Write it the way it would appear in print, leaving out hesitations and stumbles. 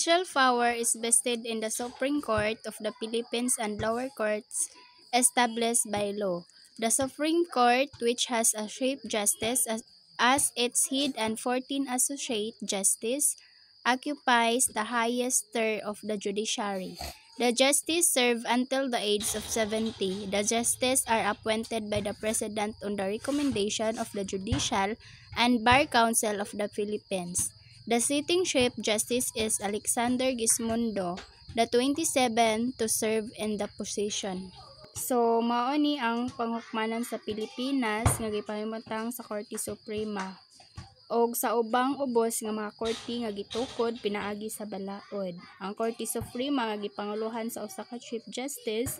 judicial power is vested in the Supreme Court of the Philippines and lower courts established by law. The Supreme Court, which has a Chief Justice as its head and 14 associate justices, occupies the highest tier of the judiciary. The justices serve until the age of 70. The justices are appointed by the President on the recommendation of the Judicial and Bar Council of the Philippines. The sitting Chief Justice is Alexander Gismondo, the 27 to serve in the position. So, mao ni ang panghukmanan sa Pilipinas nga gipahimutang sa Korte Suprema. Og sa ubang ubos nga mga korte nga gitukod pinaagi sa balaod. Ang Korte Suprema nga gipanguluhan sa usa ka Chief Justice